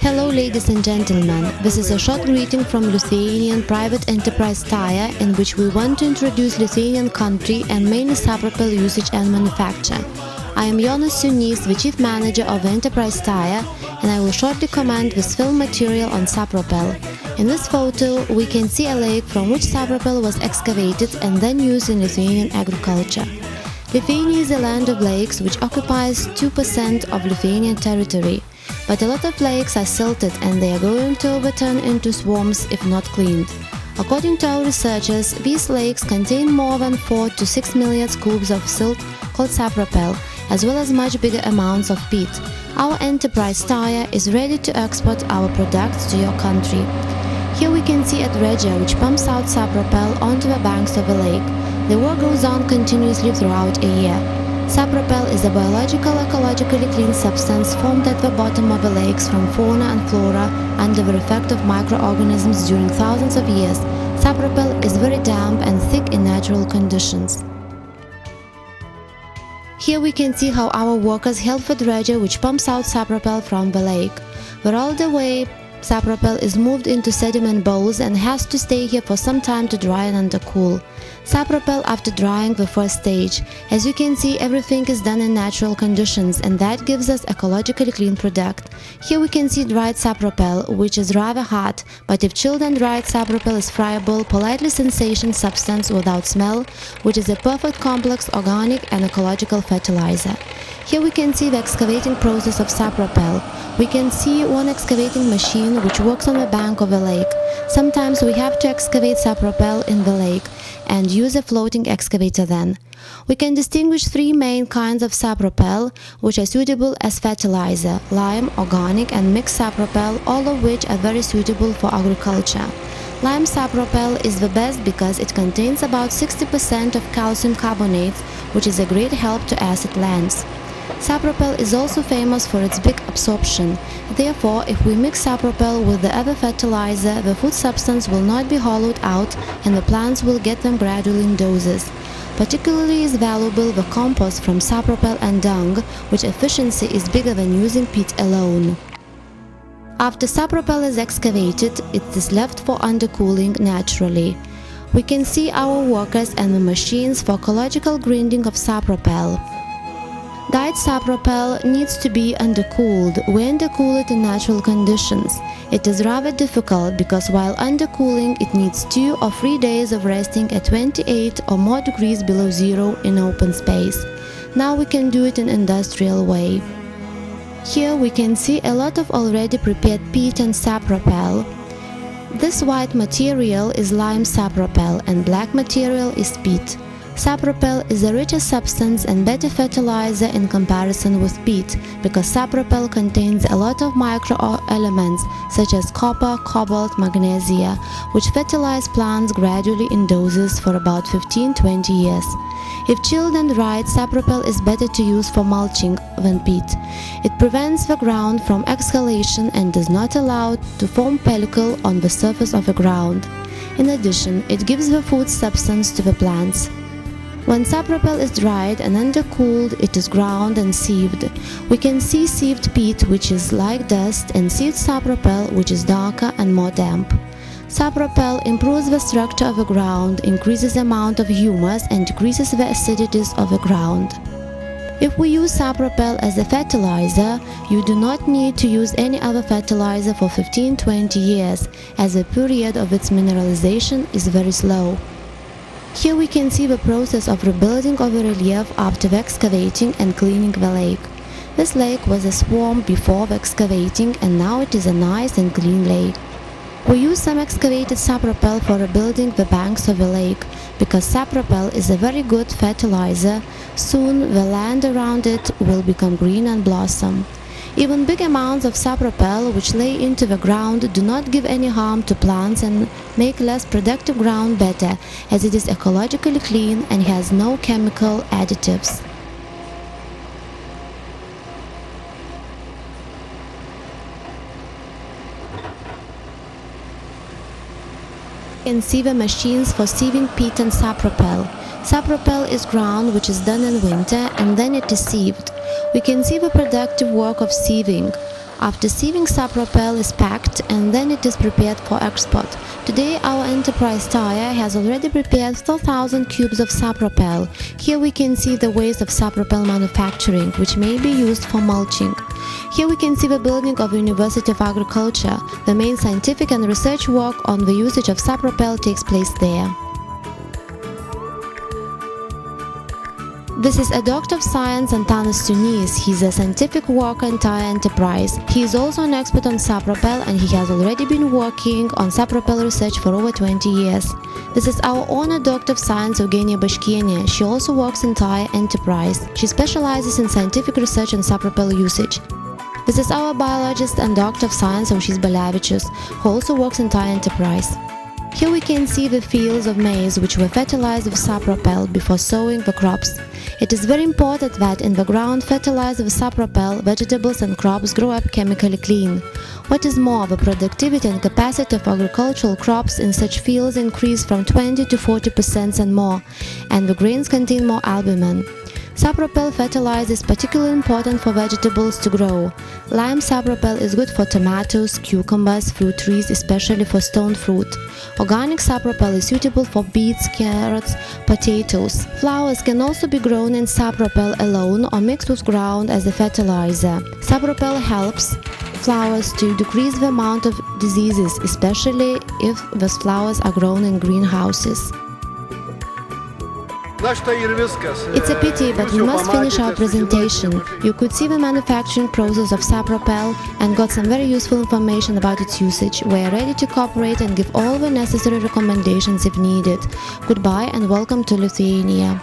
Hello ladies and gentlemen, this is a short greeting from Lithuanian private enterprise Tire, in which we want to introduce Lithuanian country and mainly Sapropel usage and manufacture. I am Jonas Sunys, the chief manager of the enterprise Tire, and I will shortly comment this film material on Sapropel. In this photo we can see a lake from which Sapropel was excavated and then used in Lithuanian agriculture. Lithuania is a land of lakes which occupies 2% of Lithuanian territory. But a lot of lakes are silted and they are going to overturn into swamps if not cleaned. According to our researchers, these lakes contain more than 4 to 6 million cubes of silt called Sapropel, as well as much bigger amounts of peat. Our enterprise Tire is ready to export our products to your country. Here we can see a dredger which pumps out Sapropel onto the banks of a lake. The work goes on continuously throughout a year. Sapropel is a biological, ecologically clean substance formed at the bottom of the lakes from fauna and flora under the effect of microorganisms during thousands of years. Sapropel is very damp and thick in natural conditions. Here we can see how our workers help the dredger which pumps out Sapropel from the lake. All the way, Sapropel is moved into sediment bowls and has to stay here for some time to dry and undercool. Sapropel after drying the first stage. As you can see, everything is done in natural conditions and that gives us ecologically clean product. Here we can see dried Sapropel, which is rather hot, but if chilled and dried, Sapropel is friable, politely sensation substance without smell, which is a perfect complex organic and ecological fertilizer. Here we can see the excavating process of Sapropel. We can see one excavating machine which works on the bank of a lake. Sometimes we have to excavate Sapropel in the lake and use a floating excavator then. We can distinguish three main kinds of Sapropel which are suitable as fertilizer: lime, organic and mixed Sapropel, all of which are very suitable for agriculture. Lime Sapropel is the best because it contains about 60% of calcium carbonates, which is a great help to acid lands. Sapropel is also famous for its big absorption. Therefore, if we mix Sapropel with the other fertilizer, the food substance will not be hollowed out and the plants will get them gradually in doses. Particularly is valuable the compost from Sapropel and dung, which efficiency is bigger than using peat alone. After Sapropel is excavated, it is left for undercooling naturally. We can see our workers and the machines for ecological grinding of Sapropel. Dyed Sapropel needs to be undercooled. We undercool it in natural conditions. It is rather difficult because while undercooling it needs 2 or 3 days of resting at 28 or more degrees below zero in open space. Now we can do it in industrial way. Here we can see a lot of already prepared peat and Sapropel. This white material is lime Sapropel and black material is peat. Sapropel is a richer substance and better fertilizer in comparison with peat, because Sapropel contains a lot of micro-elements such as copper, cobalt, magnesia, which fertilize plants gradually in doses for about 15-20 years. If chilled and dried, Sapropel is better to use for mulching than peat. It prevents the ground from exhalation and does not allow to form pellicle on the surface of the ground. In addition, it gives the food substance to the plants. When Sapropel is dried and undercooled, it is ground and sieved. We can see sieved peat, which is like dust, and sieved Sapropel, which is darker and more damp. Sapropel improves the structure of the ground, increases the amount of humus, and decreases the acidities of the ground. If we use Sapropel as a fertilizer, you do not need to use any other fertilizer for 15-20 years, as the period of its mineralization is very slow. Here we can see the process of rebuilding of the relief after the excavating and cleaning the lake. This lake was a swamp before the excavating and now it is a nice and clean lake. We use some excavated Sapropel for rebuilding the banks of the lake, because Sapropel is a very good fertilizer. Soon the land around it will become green and blossom. Even big amounts of Sapropel which lay into the ground do not give any harm to plants and make less productive ground better, as it is ecologically clean and has no chemical additives. You can see the machines for sieving peat and Sapropel. Sapropel is ground which is done in winter and then it is sieved. We can see the productive work of sieving. After sieving, Sapropel is packed and then it is prepared for export. Today our enterprise tire has already prepared 4,000 cubes of Sapropel. Here we can see the waste of Sapropel manufacturing, which may be used for mulching. Here we can see the building of University of Agriculture. The main scientific and research work on the usage of Sapropel takes place there. This is a doctor of science, Antanas Tunis. He is a scientific worker in tire enterprise. He is also an expert on Sapropel and he has already been working on Sapropel research for over 20 years. This is our honored doctor of science, Eugenia Bashkiene. She also works in tire enterprise. She specializes in scientific research on Sapropel usage. This is our biologist and doctor of science, Aušrys Balevičius, who also works in tire enterprise. Here we can see the fields of maize which were fertilized with Sapropel before sowing the crops. It is very important that in the ground fertilized with Sapropel, vegetables and crops grow up chemically clean. What is more, the productivity and capacity of agricultural crops in such fields increase from 20 to 40% and more, and the grains contain more albumin. Sapropel fertilizer is particularly important for vegetables to grow. Lime Sapropel is good for tomatoes, cucumbers, fruit trees, especially for stone fruit. Organic Sapropel is suitable for beets, carrots, potatoes. Flowers can also be grown in Sapropel alone or mixed with ground as a fertilizer. Sapropel helps flowers to decrease the amount of diseases, especially if those flowers are grown in greenhouses. It's a pity, but we must finish our presentation. You could see the manufacturing process of Sapropel and got some very useful information about its usage. We are ready to cooperate and give all the necessary recommendations if needed. Goodbye and welcome to Lithuania.